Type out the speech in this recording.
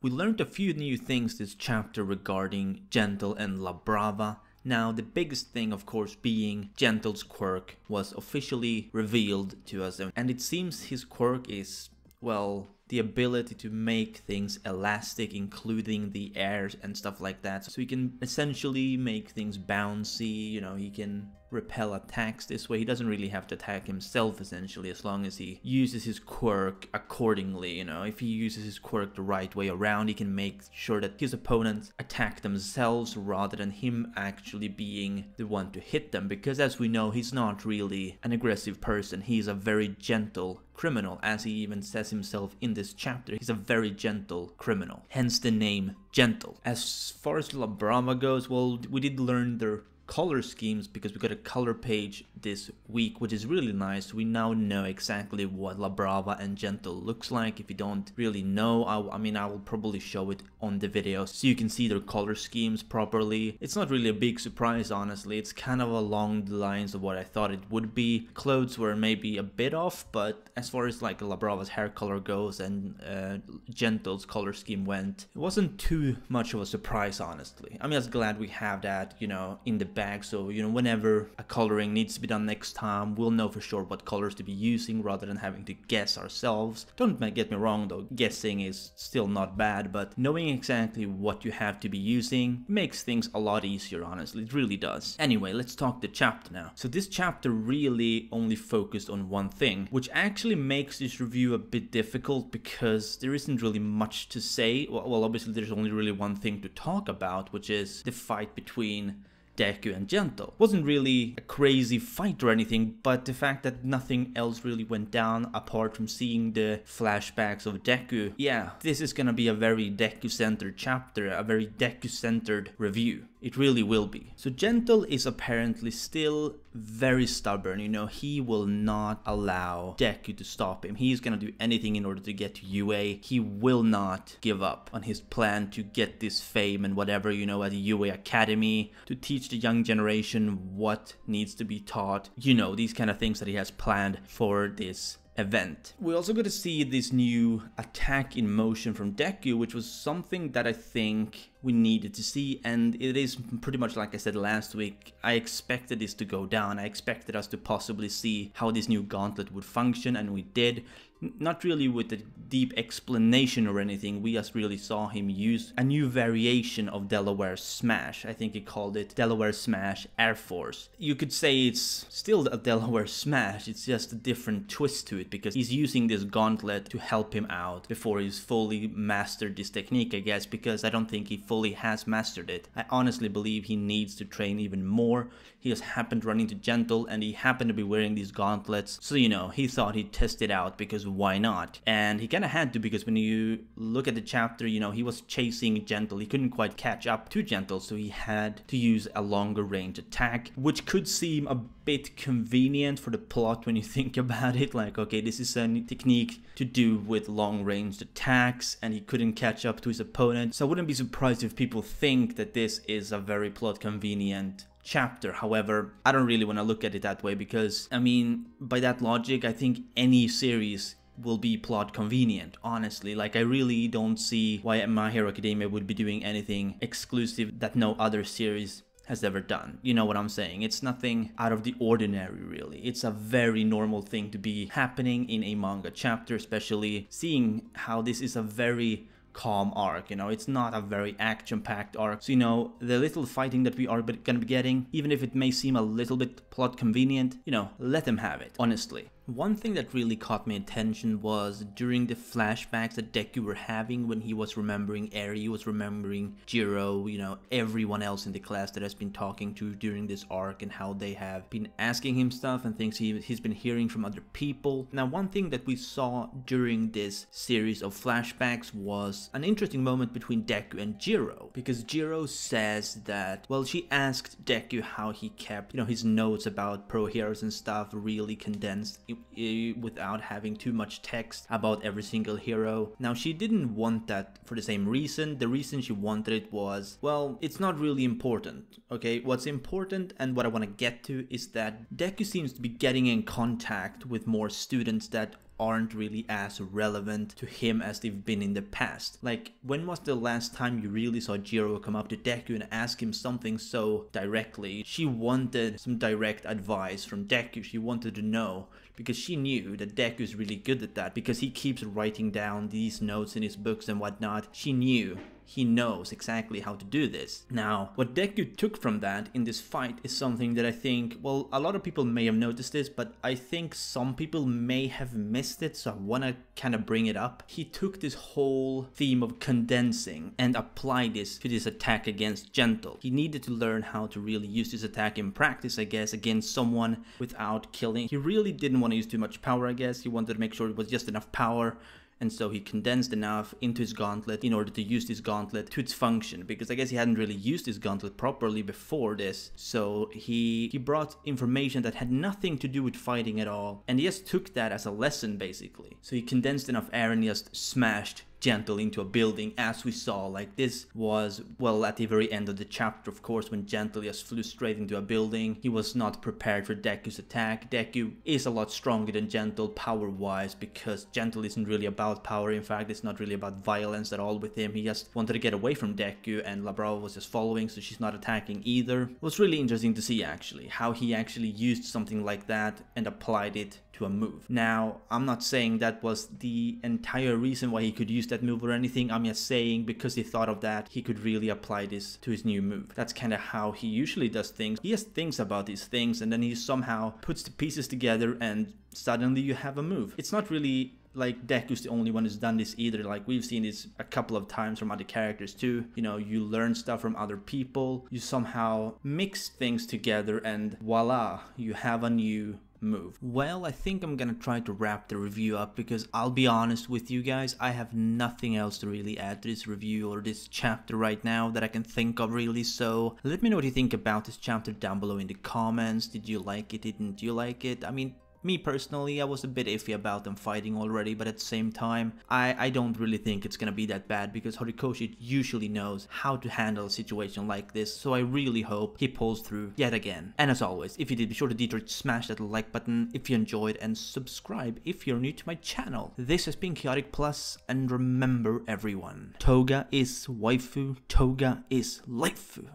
We learned a few new things this chapter regarding Gentle and La Brava. Now, the biggest thing, of course, being Gentle's quirk was officially revealed to us, and it seems his quirk is, well, the ability to make things elastic, including the air and stuff like that. So he can essentially make things bouncy, you know, he can repel attacks this way. He doesn't really have to attack himself, essentially, as long as he uses his quirk accordingly, you know. If he uses his quirk the right way around, he can make sure that his opponents attack themselves rather than him actually being the one to hit them, because as we know, he's not really an aggressive person. He's a very gentle criminal, as he even says himself in this chapter. He's a very gentle criminal, hence the name Gentle. As far as La Brava goes, well, we did learn their color schemes because we got a color page this week, which is really nice. We now know exactly what La Brava and Gentle looks like. If you don't really know, I mean, I will probably show it on the video so you can see their color schemes properly. It's not really a big surprise, honestly. It's kind of along the lines of what I thought it would be. Clothes were maybe a bit off, but as far as like La Brava's hair color goes and Gentle's color scheme went, it wasn't too much of a surprise, honestly. I'm just glad we have that, you know, in the bag, so you know, whenever a coloring needs to be done next time, we'll know for sure what colors to be using rather than having to guess ourselves. Don't get me wrong though, guessing is still not bad, but knowing exactly what you have to be using makes things a lot easier, honestly. It really does. Anyway, let's talk the chapter now. So this chapter really only focused on one thing, which actually makes this review a bit difficult because there isn't really much to say. Well, obviously there's only really one thing to talk about, which is the fight between Deku and Gentle. Wasn't really a crazy fight or anything, but the fact that nothing else really went down apart from seeing the flashbacks of Deku, yeah, this is gonna be a very Deku-centered chapter, a very Deku-centered review. It really will be. So Gentle is apparently still very stubborn, you know, he will not allow Deku to stop him. He's gonna do anything in order to get to UA. He will not give up on his plan to get this fame and whatever, you know, at the UA Academy, to teach the young generation what needs to be taught, you know, these kind of things that he has planned for this event. We also got to see this new attack in motion from Deku, which was something that I think we needed to see, and it is pretty much like I said last week. I expected this to go down. I expected us to possibly see how this new gauntlet would function, and we did. Not really with a deep explanation or anything, we just really saw him use a new variation of Delaware Smash. I think he called it Delaware Smash Air Force. You could say it's still a Delaware Smash, it's just a different twist to it because he's using this gauntlet to help him out before he's fully mastered this technique, I guess, because I don't think he fully has mastered it. I honestly believe he needs to train even more. He just happened to run into Gentle and he happened to be wearing these gauntlets, so you know, he thought he'd test it out because why not? And he kind of had to, because when you look at the chapter, you know, he was chasing Gentle. He couldn't quite catch up to Gentle, so he had to use a longer range attack, which could seem a bit convenient for the plot when you think about it. Like, okay, this is a technique to do with long range attacks and he couldn't catch up to his opponent. So I wouldn't be surprised if people think that this is a very plot convenient chapter. However, I don't really want to look at it that way because, I mean, by that logic, I think any series will be plot convenient, honestly. Like, I really don't see why My Hero Academia would be doing anything exclusive that no other series has ever done. You know what I'm saying? It's nothing out of the ordinary, really. It's a very normal thing to be happening in a manga chapter, especially seeing how this is a very calm arc, you know, it's not a very action-packed arc. So, you know, the little fighting that we are gonna be getting, even if it may seem a little bit plot convenient, you know, let them have it, honestly. One thing that really caught my attention was during the flashbacks that Deku were having when he was remembering Eri, he was remembering Jiro, you know, everyone else in the class that has been talking to during this arc and how they have been asking him stuff and things he's been hearing from other people. Now, one thing that we saw during this series of flashbacks was an interesting moment between Deku and Jiro, because Jiro says that, well, she asked Deku how he kept, you know, his notes about pro heroes and stuff really condensed without having too much text about every single hero. Now, she didn't want that for the same reason. The reason she wanted it was, well, it's not really important, okay? What's important and what I want to get to is that Deku seems to be getting in contact with more students that aren't really as relevant to him as they've been in the past. Like, when was the last time you really saw Jiro come up to Deku and ask him something so directly? She wanted some direct advice from Deku. She wanted to know, because she knew that Deku is really good at that, because he keeps writing down these notes in his books and whatnot. She knew he knows exactly how to do this. Now, what Deku took from that in this fight is something that I think, well, a lot of people may have noticed this, but I think some people may have missed it, so I want to kind of bring it up. He took this whole theme of condensing and applied this to this attack against Gentle. He needed to learn how to really use this attack in practice, I guess, against someone without killing. He really didn't want to use too much power, I guess. He wanted to make sure it was just enough power. And so he condensed enough into his gauntlet in order to use this gauntlet to its function, because I guess he hadn't really used his gauntlet properly before this. So he brought information that had nothing to do with fighting at all, and he just took that as a lesson basically. So he condensed enough air and just smashed Gentle into a building, as we saw. Like, this was, well, at the very end of the chapter, of course, when Gentle just flew straight into a building. He was not prepared for Deku's attack. Deku is a lot stronger than Gentle power-wise, because Gentle isn't really about power. In fact, it's not really about violence at all with him. He just wanted to get away from Deku, and Brava was just following, so she's not attacking either. It was really interesting to see, actually, how he actually used something like that and applied it to a move. Now, I'm not saying that was the entire reason why he could use that move or anything. I'm just saying because he thought of that, he could really apply this to his new move. That's kind of how he usually does things. He just thinks about these things, and then he somehow puts the pieces together, and suddenly you have a move. It's not really like Deku's the only one who's done this either. Like, we've seen this a couple of times from other characters too. You know, you learn stuff from other people, you somehow mix things together, and voila, you have a new move. Well, I think I'm gonna try to wrap the review up, because I'll be honest with you guys, I have nothing else to really add to this review or this chapter right now that I can think of really. So let me know what you think about this chapter down below in the comments. Did you like it? Didn't you like it? I mean, me personally, I was a bit iffy about them fighting already, but at the same time, I don't really think it's gonna be that bad, because Horikoshi usually knows how to handle a situation like this, so I really hope he pulls through yet again. And as always, if you did, be sure to smash that like button if you enjoyed, and subscribe if you're new to my channel. This has been Chaotic Plus, and remember everyone, Toga is waifu, Toga is lifu.